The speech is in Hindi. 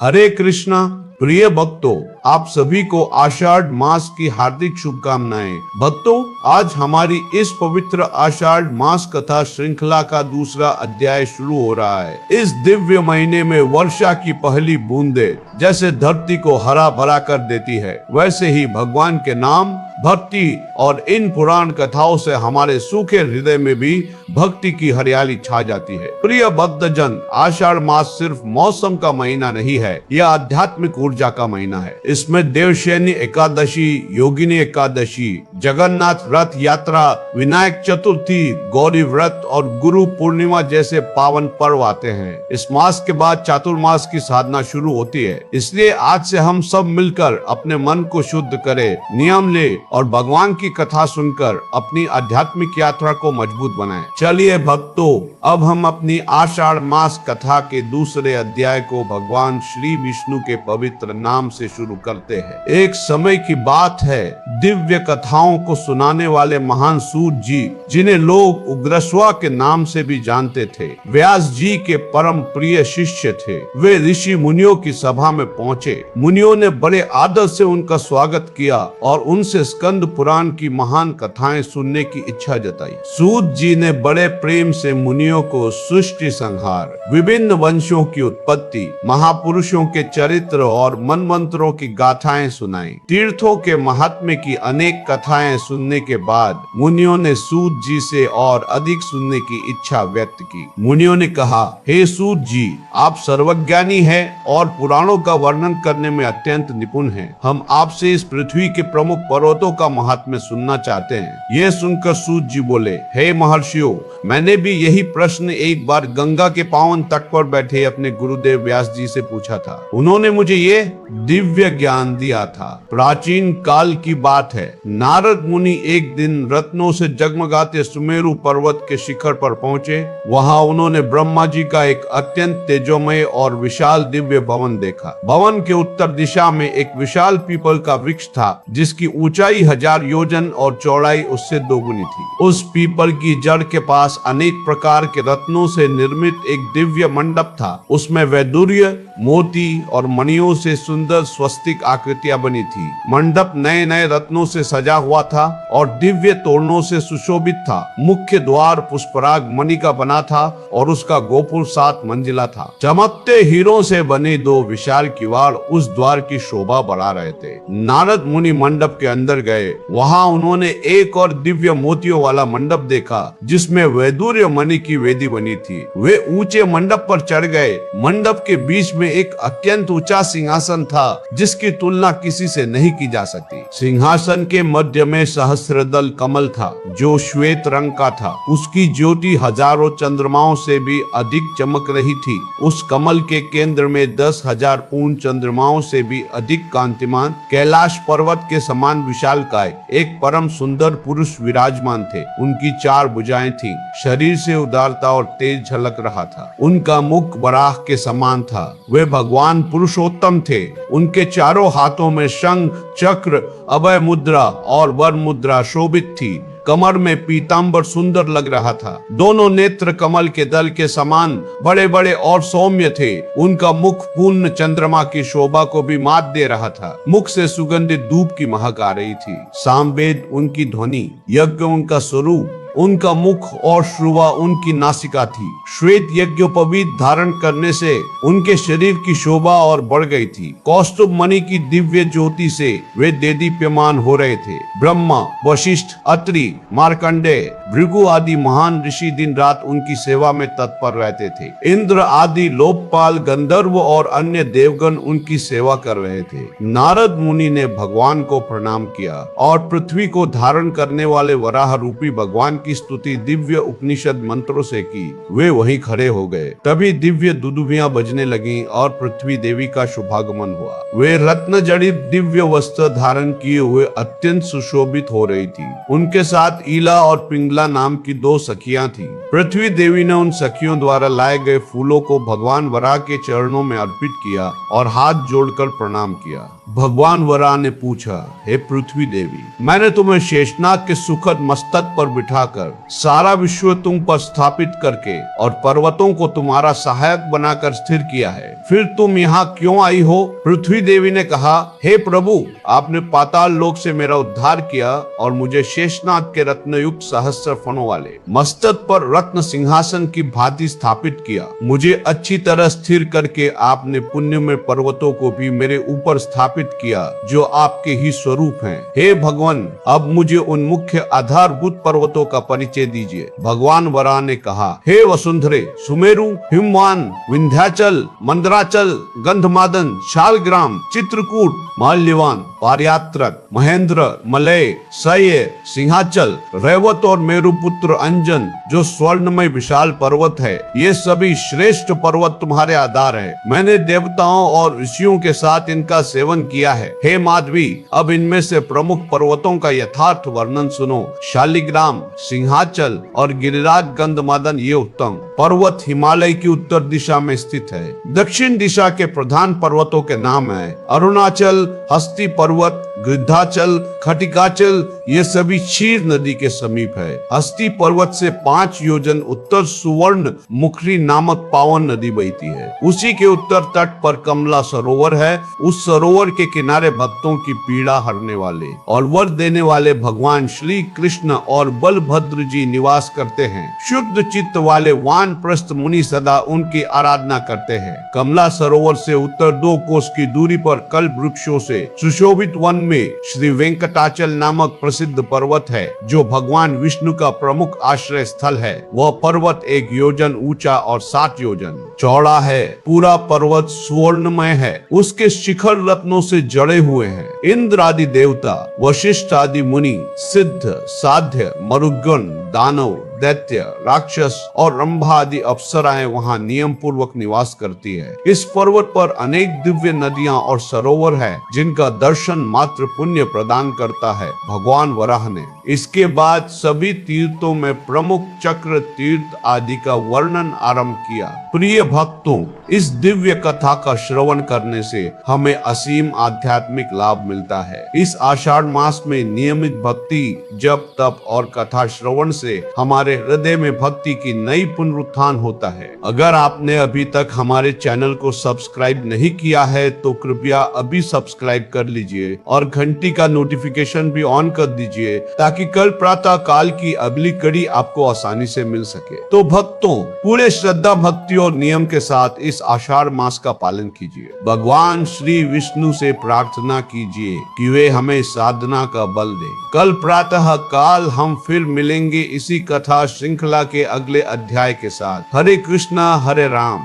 हरे कृष्णा। प्रिय भक्तों, आप सभी को आषाढ़ मास की हार्दिक शुभकामनाएं। भक्तों, आज हमारी इस पवित्र आषाढ़ मास कथा श्रृंखला का दूसरा अध्याय शुरू हो रहा है। इस दिव्य महीने में वर्षा की पहली बूंदें जैसे धरती को हरा भरा कर देती है, वैसे ही भगवान के नाम, भक्ति और इन पुराण कथाओं से हमारे सूखे हृदय में भी भक्ति की हरियाली छा जाती है। प्रिय भक्तजन, आषाढ़ मास सिर्फ मौसम का महीना नहीं है, यह आध्यात्मिक ऊर्जा का महीना है। इसमें देवशयनी एकादशी, योगिनी एकादशी, जगन्नाथ रथ यात्रा, विनायक चतुर्थी, गौरी व्रत और गुरु पूर्णिमा जैसे पावन पर्व आते हैं। इस मास के बाद चातुर्मास की साधना शुरू होती है। इसलिए आज से हम सब मिलकर अपने मन को शुद्ध करें, नियम ले और भगवान की कथा सुनकर अपनी आध्यात्मिक यात्रा को मजबूत बनाएं। चलिए भक्तों, अब हम अपनी आषाढ़ मास कथा के दूसरे अध्याय को भगवान श्री विष्णु के पवित्र नाम से शुरू करते हैं। एक समय की बात है, दिव्य कथाओं को सुनाने वाले महान सूत जी, जिन्हें लोग उग्रस्वा के नाम से भी जानते थे, व्यास जी के परम प्रिय शिष्य थे। वे ऋषि मुनियों की सभा में पहुंचे। मुनियों ने बड़े आदर से उनका स्वागत किया और उनसे स्कंद पुराण की महान कथाएं सुनने की इच्छा जताई। सूत जी ने बड़े प्रेम से मुनियों को सृष्टि संहार, विभिन्न वंशों की उत्पत्ति, महापुरुषों के चरित्र और मनमंत्रों की गाथाएं सुनाई। तीर्थों के महात्म्य की अनेक कथाएं सुनने के बाद मुनियों ने सूत जी से और अधिक सुनने की इच्छा व्यक्त की। मुनियों ने कहा, हे सूत जी, आप सर्वज्ञानी हैं और पुराणों का वर्णन करने में अत्यंत निपुण हैं। हम आपसे इस पृथ्वी के प्रमुख पर्वतों का महात्म्य सुनना चाहते हैं। यह सुनकर सूत जी बोले, हे महर्षियों, मैंने भी यही प्रश्न एक बार गंगा के पावन तट पर बैठे अपने गुरुदेव व्यास जी से पूछा था। उन्होंने मुझे ये दिव्य ज्ञान दिया था। प्राचीन काल की बात है, नारद मुनि एक दिन रत्नों से जगमगाते सुमेरु पर्वत के शिखर पर पहुंचे। वहां उन्होंने ब्रह्मा जी का एक अत्यंत तेजोमय और विशाल दिव्य भवन देखा। भवन के उत्तर दिशा में एक विशाल पीपल का वृक्ष था, जिसकी ऊंचाई 1000 योजन और चौड़ाई उससे दोगुनी थी। उस पीपल की जड़ के पास अनेक प्रकार के रत्नों से निर्मित एक दिव्य मंडप था। उसमें वैदुर्य, मोती और मणियों से सुंदर स्वस्तिक आकृतियां बनी थी। मंडप नए नए रत्नों से सजा हुआ था और दिव्य तोरणों से सुशोभित था। मुख्य द्वार पुष्पराग मणि का बना था और उसका गोपुर 7 मंजिला था। चमकते हीरों से बने 2 विशाल किवाड़ उस द्वार की शोभा बढ़ा रहे थे। नारद मुनि मंडप के अंदर गए। वहां उन्होंने एक और दिव्य मोतियों वाला मंडप देखा, जिसमें वैदुर्य मणि की वेदी बनी थी। वे ऊंचे मंडप पर चढ़ गए। मंडप के बीच में एक अत्यंत ऊंचा सिंहासन था, जिसकी तुलना किसी से नहीं की जा सकती। सिंहासन के मध्य में सहस्त्रदल कमल था, जो श्वेत रंग का था। उसकी ज्योति हजारों चंद्रमाओं से भी अधिक चमक रही थी। उस कमल के केंद्र में 10,000 पूर्ण चंद्रमाओं से भी अधिक कांतिमान कैलाश पर्वत के समान विशालकाय एक परम सुंदर पुरुष विराजमान थे। उनकी 4 भुजाएं थीं। शरीर से उदारता और तेज झलक रहा था। उनका मुख वराह के समान था। वे भगवान पुरुषोत्तम थे। उनके चारों हाथों में शंख, चक्र, अभय मुद्रा और वर मुद्रा शोभित थी। कमर में पीतांबर सुंदर लग रहा था। दोनों नेत्र कमल के दल के समान बड़े बड़े और सौम्य थे। उनका मुख पूर्ण चंद्रमा की शोभा को भी मात दे रहा था। मुख से सुगंधित धूप की महक आ रही थी। सामवेद उनकी ध्वनि, यज्ञ उनका स्वरूप, उनका मुख और श्रुवा उनकी नासिका थी। श्वेत यज्ञोपवीत धारण करने से उनके शरीर की शोभा और बढ़ गई थी। कौस्तुभ मणि की दिव्य ज्योति से वे देदीप्यमान हो रहे थे। ब्रह्मा, वशिष्ठ, अत्रि, मार्कंडेय, भृगु आदि महान ऋषि दिन रात उनकी सेवा में तत्पर रहते थे। इंद्र आदि लोकपाल, गंधर्व और अन्य देवगण उनकी सेवा कर रहे थे। नारद मुनि ने भगवान को प्रणाम किया और पृथ्वी को धारण करने वाले वराह रूपी भगवान की स्तुति दिव्य उपनिषद मंत्रों से की। वे वहीं खड़े हो गए। तभी दिव्य दुदुभियां बजने लगी और पृथ्वी देवी का शुभागमन हुआ। वे रत्न जड़ित दिव्य वस्त्र धारण किए हुए अत्यंत सुशोभित हो रही थी। उनके साथ ईला और पिंगला नाम की 2 सखियां थीं। पृथ्वी देवी ने उन सखियों द्वारा लाए गए फूलों को भगवान वराह के चरणों में अर्पित किया और हाथ जोड़कर प्रणाम किया। भगवान वराह ने पूछा, हे पृथ्वी देवी, मैंने तुम्हें शेषनाग के सुखद मस्तक पर बिठाकर सारा विश्व तुम पर स्थापित करके और पर्वतों को तुम्हारा सहायक बनाकर स्थिर किया है, फिर तुम यहाँ क्यों आई हो? पृथ्वी देवी ने कहा, हे प्रभु, आपने पाताल लोक से मेरा उद्धार किया और मुझे शेषनाग के रत्नयुक्त सहस्त्र फणों वाले मस्तक पर रत्न सिंहासन की भांति स्थापित किया। मुझे अच्छी तरह स्थिर करके आपने पुण्य में पर्वतों को भी मेरे ऊपर स्थापित किया जो आपके ही स्वरूप हैं। हे भगवान, अब मुझे उन मुख्य आधारभूत पर्वतों का परिचय दीजिए। भगवान वराह ने कहा, हे वसुंधरे, सुमेरु, हिमवान, विंध्याचल, मंदराचल, गंधमादन, शालग्राम, चित्रकूट, माल्यवान, पारयात्रक, महेंद्र, मलय, सय, सिंहाचल, रेवत और मेरुपुत्र अंजन जो स्वर्णमय विशाल पर्वत है, ये सभी श्रेष्ठ पर्वत तुम्हारे आधार है। मैंने देवताओं और ऋषियों के साथ इनका सेवन किया है। हे माधवी, अब इनमें से प्रमुख पर्वतों का यथार्थ वर्णन सुनो। शालिग्राम, सिंहाचल और गिरिराज गंधमादन ये उत्तम पर्वत हिमालय की उत्तर दिशा में स्थित है। दक्षिण दिशा के प्रधान पर्वतों के नाम है अरुणाचल, हस्ती पर्वत, गृद्धाचल, खटिकाचल, ये सभी क्षीर नदी के समीप है। हस्ती पर्वत से 5 योजन उत्तर सुवर्ण मुखरी नामक पावन नदी बहती है। उसी के उत्तर तट पर कमला सरोवर है। उस सरोवर के किनारे भक्तों की पीड़ा हरने वाले और वर देने वाले भगवान श्री कृष्ण और बलभद्र जी निवास करते हैं। शुद्ध चित्त वाले वानप्रस्थ मुनि सदा उनकी आराधना करते हैं। कमला सरोवर से उत्तर 2 कोस की दूरी पर कल्प वृक्षों से सुशोभित वन में श्री वेंकटाचल नामक प्रसिद्ध पर्वत है जो भगवान विष्णु का प्रमुख आश्रय स्थल है। वह पर्वत 1 योजन ऊंचा और 7 योजन चौड़ा है। पूरा पर्वत सुवर्णमय है। उसके शिखर रत्नों से जड़े हुए हैं। इंद्र आदि देवता, वशिष्ठ आदि मुनि, सिद्ध, साध्य, मरुगण, दानव, दैत्य, राक्षस और रंभा आदि अप्सराएं वहाँ नियम पूर्वक निवास करती है। इस पर्वत पर अनेक दिव्य नदियां और सरोवर है जिनका दर्शन मात्र पुण्य प्रदान करता है। भगवान वराह ने इसके बाद सभी तीर्थों में प्रमुख चक्र तीर्थ आदि का वर्णन आरंभ किया। प्रिय भक्तों, इस दिव्य कथा का श्रवण करने से हमें असीम आध्यात्मिक लाभ मिलता है। इस आषाढ़ मास में नियमित भक्ति, जप, तप और कथा श्रवण से हमारे हृदय में भक्ति की नई पुनरुत्थान होता है। अगर आपने अभी तक हमारे चैनल को सब्सक्राइब नहीं किया है तो कृपया अभी सब्सक्राइब कर लीजिए और घंटी का नोटिफिकेशन भी ऑन कर दीजिए ताकि कल प्रातः काल की अगली कड़ी आपको आसानी से मिल सके। तो भक्तों, पूरे श्रद्धा, भक्ति और नियम के साथ इस आषाढ़ मास का पालन कीजिए। भगवान श्री विष्णु से प्रार्थना कीजिए कि वे हमें साधना का बल दे। कल प्रातः काल हम फिर मिलेंगे इसी कथा श्रृंखला के अगले अध्याय के साथ। हरे कृष्णा, हरे राम।